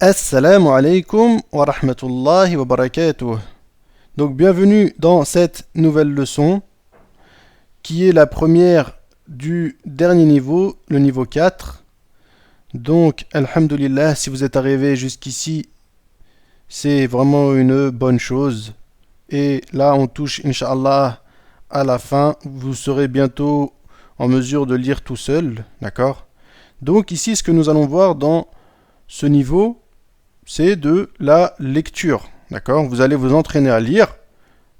Assalamu alaikum wa rahmatullahi wa barakatuh. Donc bienvenue dans cette nouvelle leçon qui est la première du dernier niveau, le niveau 4. Donc alhamdulillah, si vous êtes arrivé jusqu'ici, c'est vraiment une bonne chose. Et là on touche Inch'Allah à la fin, vous serez bientôt en mesure de lire tout seul, d'accord? Donc ici ce que nous allons voir dans ce niveau, c'est de la lecture, d'accord? Vous allez vous entraîner à lire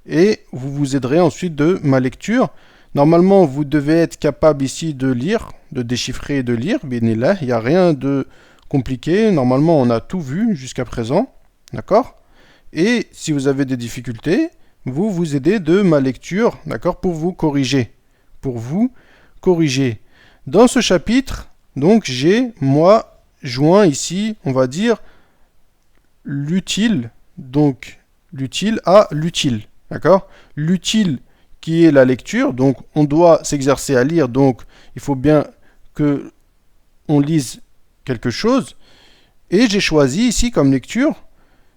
et vous vous aiderez ensuite de ma lecture. Normalement, vous devez être capable ici de lire, de déchiffrer et de lire, bismillah. Il n'y a rien de compliqué. Normalement, on a tout vu jusqu'à présent, d'accord? Et si vous avez des difficultés, vous vous aidez de ma lecture, d'accord? Pour vous corriger. Pour vous corriger. Dans ce chapitre, donc, j'ai, moi, joint ici, on va dire, l'utile, donc l'utile à l'utile, d'accord? L'utile qui est la lecture, donc on doit s'exercer à lire, donc il faut bien que on lise quelque chose, et j'ai choisi ici comme lecture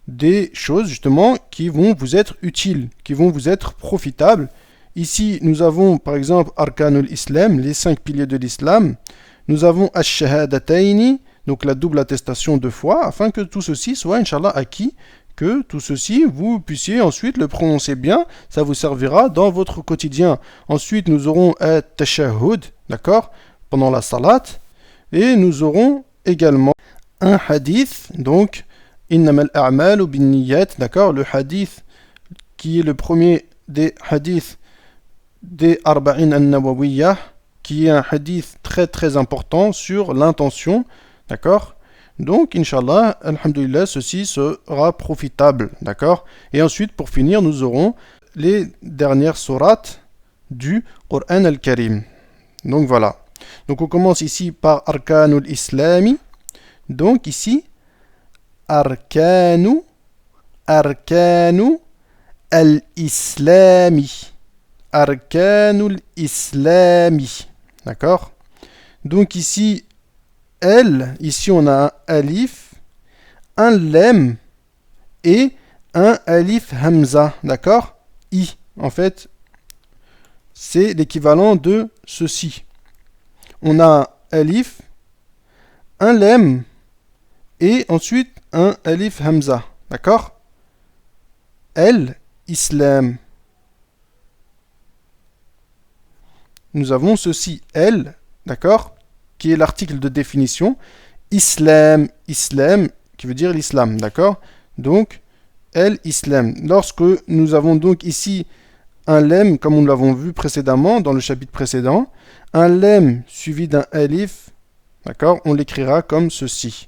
des choses justement qui vont vous être utiles, qui vont vous être profitables. Ici nous avons par exemple Arkanul Islam, les 5 piliers de l'islam, nous avons Ash-Shahadataini, donc la double attestation 2 fois, afin que tout ceci soit, Inch'Allah, acquis, que tout ceci, vous puissiez ensuite le prononcer bien, ça vous servira dans votre quotidien. Ensuite, nous aurons At-Tashahhud, d'accord, pendant la salat, et nous aurons également un hadith, donc, Innamal a'malu bin-niyyat, d'accord, le hadith qui est le premier des hadiths des Arba'in an-Nawawiyyah, qui est un hadith très très important sur l'intention. D'accord? Donc, Inch'Allah, alhamdulillah, ceci sera profitable. D'accord? Et ensuite, pour finir, nous aurons les dernières sourates du Coran al-Karim. Donc, voilà. Donc, on commence ici par Arkanul Islami. Donc, ici, Arkanu al-Islami. Arkanul Islami. D'accord? Donc, ici, ici on a un alif, un lem et un alif hamza, d'accord? I, en fait, c'est l'équivalent de ceci. On a un alif, un lem et ensuite un alif hamza, d'accord? Islam. Nous avons ceci, d'accord? Qui est l'article de définition, Islam, qui veut dire l'islam, d'accord? Donc, Islam. Lorsque nous avons donc ici un lem, comme nous l'avons vu précédemment, dans le chapitre précédent, un lem suivi d'un alif, d'accord? On l'écrira comme ceci.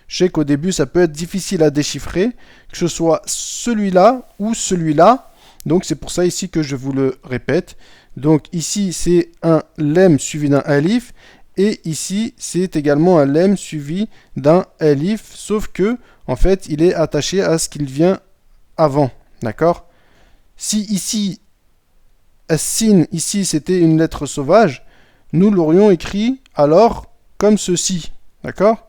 Je sais qu'au début, ça peut être difficile à déchiffrer, que ce soit celui-là ou celui-là, donc c'est pour ça ici que je vous le répète. Donc ici, c'est un lem suivi d'un alif, et ici, c'est également un lem suivi d'un alif, sauf que, en fait, il est attaché à ce qu'il vient avant. D'accord? Si ici, as-sin, ici, c'était une lettre sauvage, nous l'aurions écrit alors comme ceci. D'accord?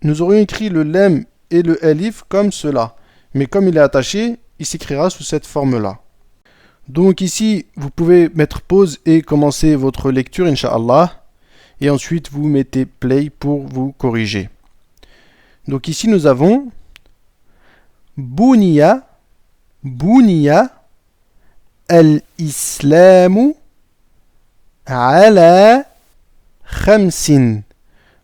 Nous aurions écrit le lem et le alif comme cela. Mais comme il est attaché, il s'écrira sous cette forme-là. Donc ici, vous pouvez mettre pause et commencer votre lecture, Inch'Allah. Et ensuite vous mettez play pour vous corriger. Donc ici nous avons Buniya al-Islamu ala khamsin.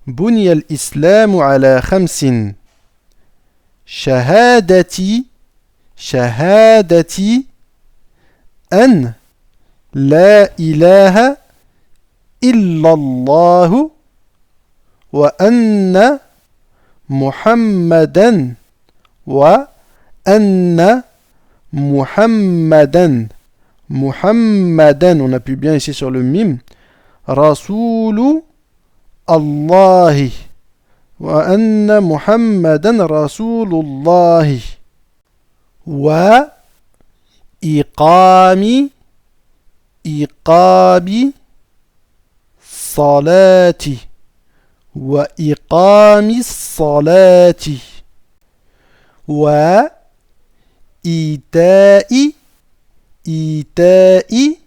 Buniya al-Islamu ala khamsin. Shahadati an la ilaha إلا الله وأن محمدا on appuie bien ici sur le mim, رسول الله وأن محمدا رسول الله وإقام الصلاة وإقام الصلاة wa, ita'i, ita'i.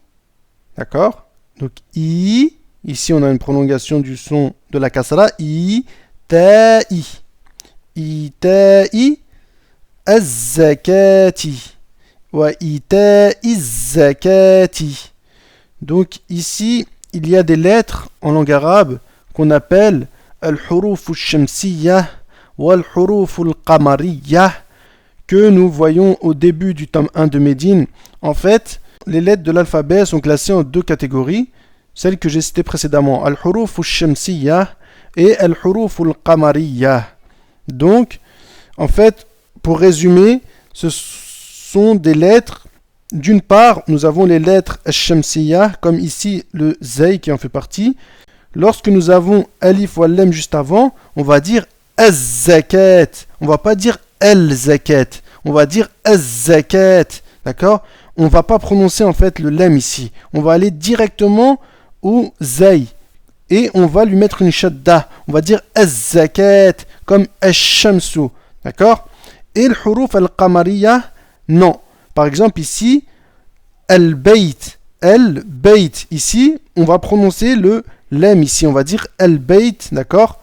D'accord? Donc i, ici on a une prolongation du son de la kasra, ita'i, ita'i, az-zakati, wa ita'i zakati. Donc ici, il y a des lettres en langue arabe qu'on appelle al-huruf al-shamsiyya ou al-huruf al-qamariyya que nous voyons au début du tome 1 de Médine. En fait, les lettres de l'alphabet sont classées en deux catégories, celles que j'ai citées précédemment, al-huruf al-shamsiyya et al-huruf al-qamariyya. Donc, en fait, pour résumer, ce sont des lettres. D'une part, nous avons les lettres al-shamsiyya, comme ici le zay qui en fait partie. Lorsque nous avons alif ou lam juste avant, on va dire az-zakat. On va pas dire al-zakat. On va dire az-zakat. D'accord? On va pas prononcer en fait le lam ici. On va aller directement au zay. Et on va lui mettre une shadda. On va dire az-zakat, comme al-shamsu. D'accord? Et le huruf al-qamariyya, non. Par exemple ici, al-bayt. Al-bayt. Ici, on va prononcer le lam ici. On va dire al-bayt. D'accord?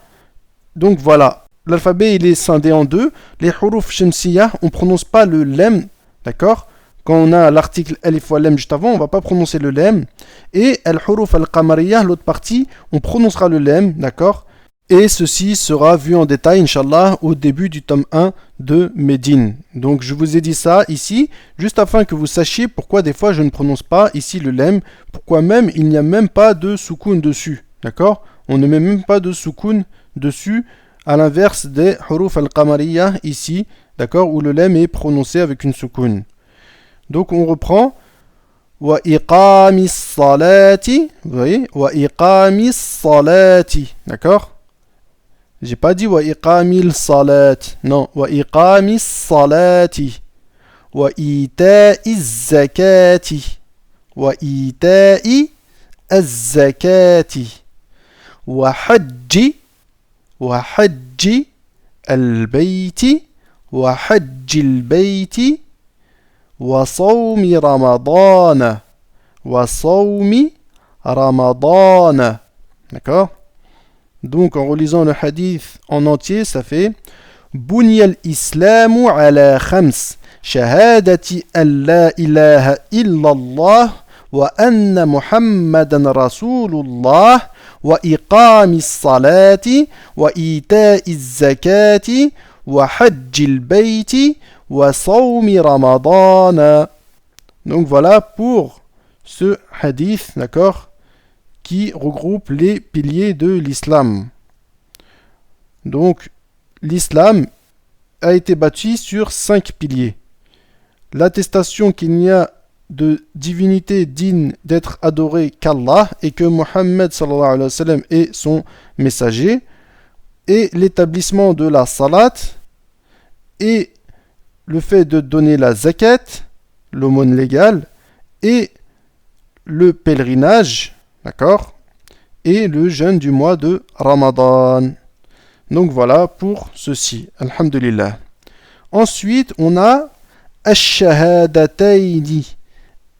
Donc voilà. L'alphabet, il est scindé en deux. Les huruf shamsiyya, on ne prononce pas le lam. D'accord? Quand on a l'article alif ou lam juste avant, on ne va pas prononcer le lam. Et al-huruf al-qamariyya, l'autre partie, on prononcera le lam. D'accord? Et ceci sera vu en détail, Inch'Allah, au début du tome 1 de Médine. Donc je vous ai dit ça ici, juste afin que vous sachiez pourquoi des fois je ne prononce pas ici le lem, pourquoi même il n'y a même pas de soukoun dessus. D'accord? On ne met même pas de soukoun dessus, à l'inverse des huruf al-qamariyya ici, d'accord, où le lem est prononcé avec une soukoun. Donc on reprend. Wa iqamis salati, vous voyez? Wa iqamis salati, d'accord? J'ai pas dit wa iqamil salat. Non, wa iqamis salati. Wa ita'iz zakati. Wa ita'i az-zakati. Wa hajji. Wa hajji al-bayti. Wa hajji al-bayti. Wa sawmi ramadana. Wa sawmi ramadana. D'accord? Donc en relisant le hadith en entier, ça fait Bunya al-islamu ala khams shahadati an la ilaha illallah wa anna muhammadan rasulullah wa iqamis salati wa ita'iz zakati wa hajjil bayti wa sawmi ramadana. Donc voilà pour ce hadith, d'accord, qui regroupe les piliers de l'islam. Donc, l'islam a été bâti sur 5 piliers. L'attestation qu'il n'y a de divinité digne d'être adorée qu'Allah et que Mohammed sallallahu alayhi wa sallam est son messager, et l'établissement de la salat, et le fait de donner la zakat, l'aumône légale, et le pèlerinage, d'accord, et le jeûne du mois de Ramadan. Donc voilà pour ceci. Alhamdulillah. Ensuite, on a Ash-Shahadatayni.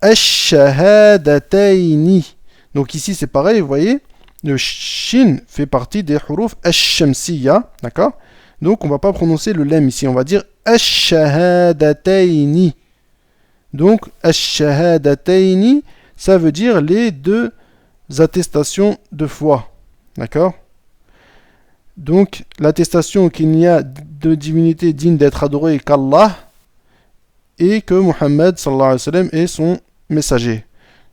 Ash-Shahadatayni. Donc ici, c'est pareil, vous voyez, le shin fait partie des huruf Ash-Shamsiyya, d'accord? Donc on ne va pas prononcer le lam ici, on va dire Ash-Shahadatayni. Donc Ash-Shahadatayni, ça veut dire les deux attestations de foi. D'accord? Donc, l'attestation qu'il n'y a de divinité digne d'être adorée qu'Allah et que Muhammad sallallahu alayhi wa sallam est son messager.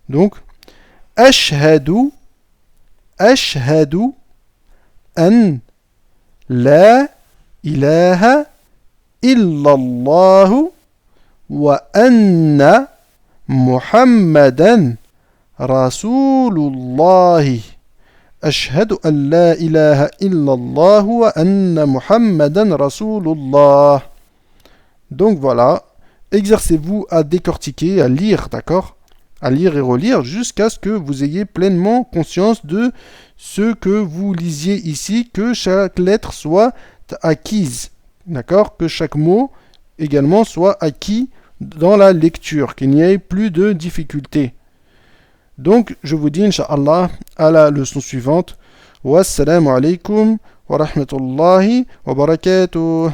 Donc, Ashhadu an la ilaha illallah wa anna Muhammadan Rasulullahi. Ashhadu an la ilaha illallah wa anna Muhammadan Rasulullah. Donc voilà, exercez-vous à décortiquer, à lire, d'accord? À lire et relire jusqu'à ce que vous ayez pleinement conscience de ce que vous lisiez ici, que chaque lettre soit acquise, d'accord? Que chaque mot également soit acquis dans la lecture, qu'il n'y ait plus de difficultés. Donc, je vous dis, Inch'Allah, à la leçon suivante. Wassalamu alaikum wa rahmatullahi wa barakatuh.